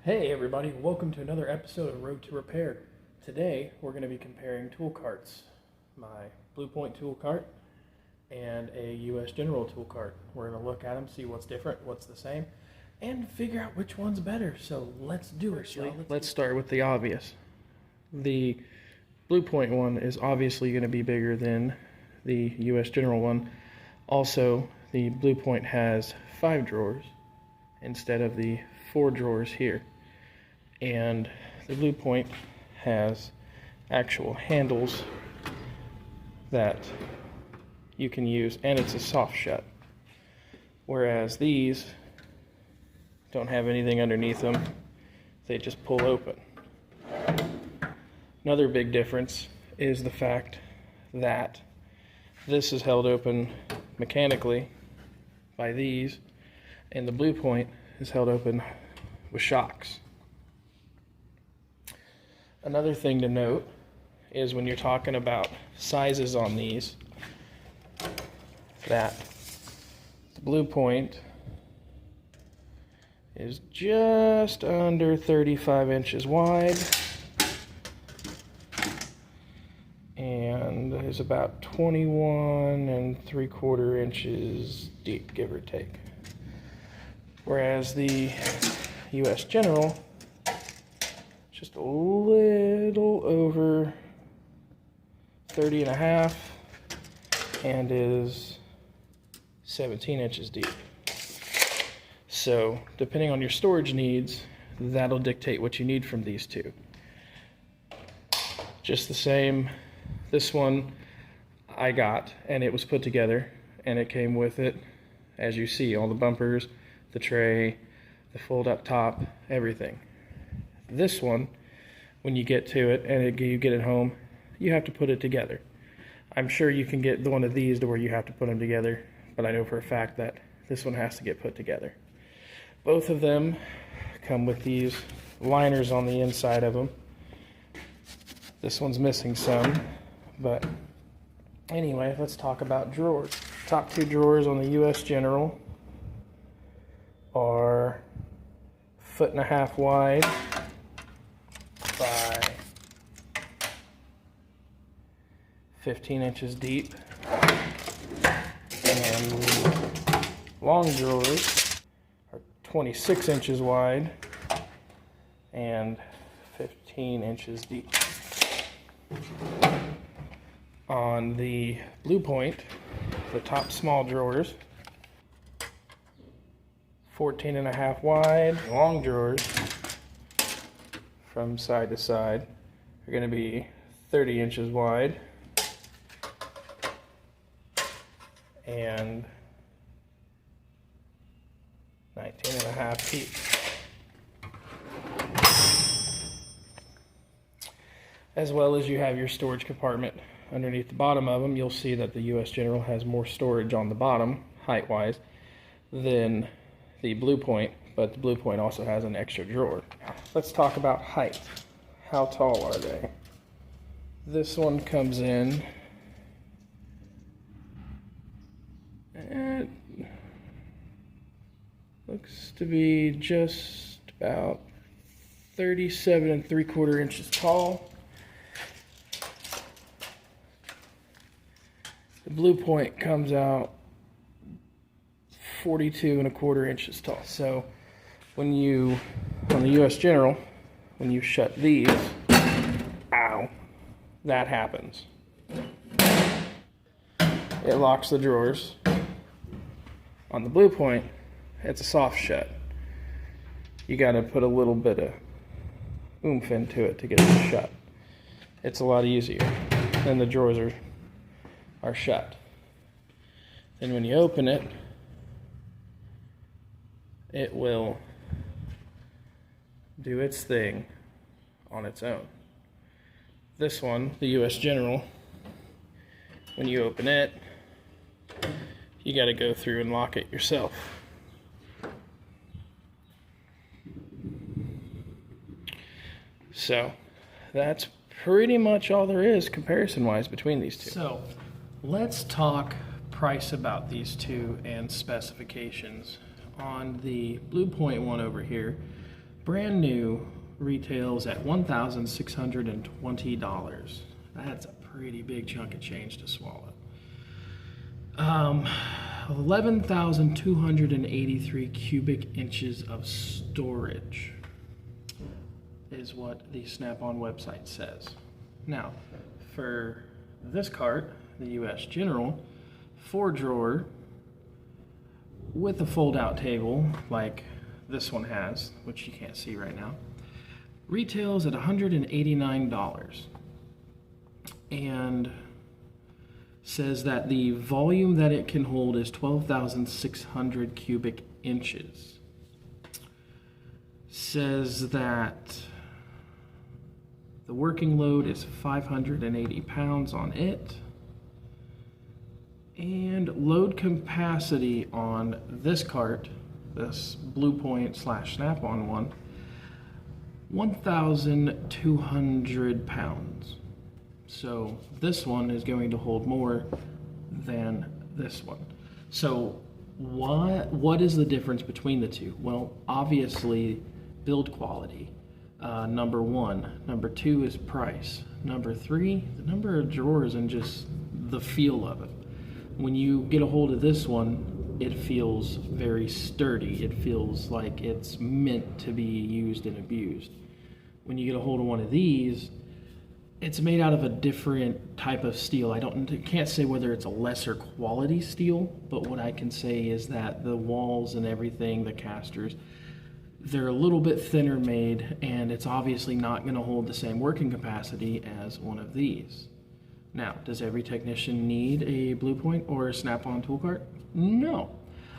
Hey everybody, welcome to another episode of Road to Repair. Today we're going to be comparing tool carts, my Blue Point tool cart and a US General tool cart. We're going to look at them, see what's different, what's the same, and figure out which one's better. So let's do it, y'all. Let's start with the obvious. The Blue Point one is obviously going to be bigger than the US General one. Also, the Blue Point has 5 drawers instead of the 4 drawers here. And the Blue Point has actual handles that you can use, and it's a soft shut. Whereas these don't have anything underneath them, they just pull open. Another big difference is the fact that this is held open mechanically by these, and the Blue Point is held open with shocks. Another thing to note is when you're talking about sizes on these, that the Blue Point is just under 35 inches wide and is about 21 3/4 inches deep, give or take. Whereas the US General, just a little over 30.5 and is 17 inches deep. So depending on your storage needs, that'll dictate what you need from these two. Just the same, this one I got and it was put together and it came with it, as you see, all the bumpers, the tray, the fold up top, everything. This one, when you get to it and you get it home, you have to put it together. I'm sure you can get one of these to where you have to put them together, but I know for a fact that this one has to get put together. Both of them come with these liners on the inside of them. This one's missing some, but anyway, let's talk about drawers. Top 2 drawers on the US General are 1.5 feet wide by 15 inches deep, and long drawers are 26 inches wide and 15 inches deep. On the Blue Point, the top small drawers, 14.5 feet wide. Long drawers from side to side are going to be 30 inches wide and 19.5 feet. As well as you have your storage compartment underneath the bottom of them. You'll see that the US General has more storage on the bottom, height-wise, than the Blue Point, but the Blue Point also has an extra drawer. Let's talk about height. How tall are they? This one comes in at, looks to be just about 37 3/4 inches tall. The Blue Point comes out 42 1/4 inches tall. So when you, on the US General, when you shut these, ow, that happens. It locks the drawers. On the Blue Point, it's a soft shut. You gotta put a little bit of oomph into it to get it shut. It's a lot easier. Then the drawers are shut. Then when you open it, it will do its thing on its own. This one, the US General, when you open it, you got to go through and lock it yourself. So that's pretty much all there is comparison-wise between these two. So let's talk price about these two and specifications. On the Blue Point one over here, Brand new retails at $1,620. That's a pretty big chunk of change to swallow. 11,283 cubic inches of storage is what the Snap-on website says. Now, for this cart, the US General, 4-drawer with a fold-out table like this one has, which you can't see right now, retails at $189 and says that the volume that it can hold is 12,600 cubic inches. Says that the working load is 580 pounds on it. And load capacity on this cart, this Blue Point / Snap-on one, 1,200 pounds. So this one is going to hold more than this one. So what is the difference between the two? Well, obviously build quality, number one. Number two is price. Number three, the number of drawers and just the feel of it. When you get a hold of this one, it feels very sturdy. It feels like it's meant to be used and abused. When you get a hold of one of these, it's made out of a different type of steel. I can't say whether it's a lesser quality steel, but what I can say is that the walls and everything, the casters, they're a little bit thinner made, and it's obviously not going to hold the same working capacity as one of these. Now, does every technician need a Blue Point or a Snap-on tool cart? No.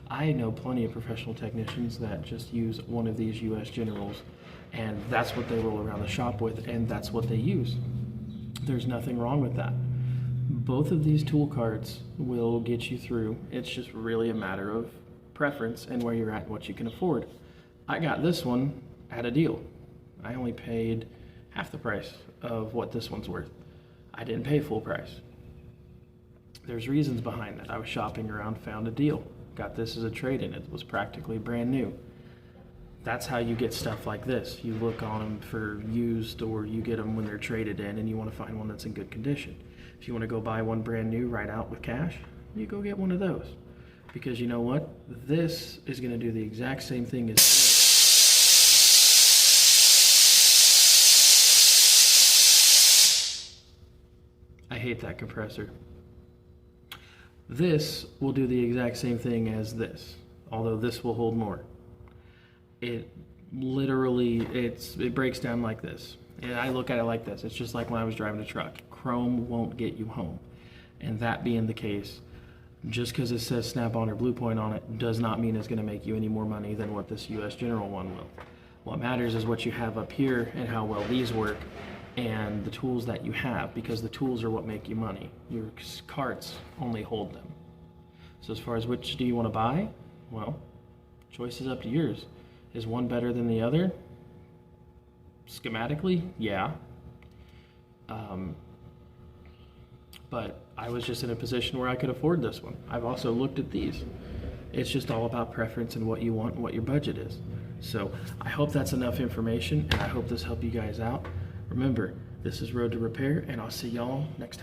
I know plenty of professional technicians that just use one of these US Generals, and that's what they roll around the shop with, and that's what they use. There's nothing wrong with that. Both of these tool carts will get you through. It's just really a matter of preference and where you're at and what you can afford. I got this one at a deal. I only paid half the price of what this one's worth. I didn't pay full price. There's reasons behind that. I was shopping around, found a deal. Got this as a trade-in. It was practically brand new. That's how you get stuff like this. You look on them for used, or you get them when they're traded in and you want to find one that's in good condition. If you want to go buy one brand new right out with cash, you go get one of those. Because you know what? This is going to do the exact same thing as this. I hate that compressor. This will do the exact same thing as this, although this will hold more. It literally, it breaks down like this. And I look at it like this. It's just like when I was driving a truck. Chrome won't get you home. And that being the case, just because it says Snap-on or Blue Point on it does not mean it's going to make you any more money than what this US General one will. What matters is what you have up here and how well these work and the tools that you have, because the tools are what make you money. Your carts only hold them. So as far as which do you want to buy? Well, choice is up to yours. Is one better than the other? Schematically, yeah. But I was just in a position where I could afford this one. I've also looked at these. It's just all about preference and what you want and what your budget is. So I hope that's enough information, and I hope this helped you guys out. Remember, this is Road to Repair, and I'll see y'all next time.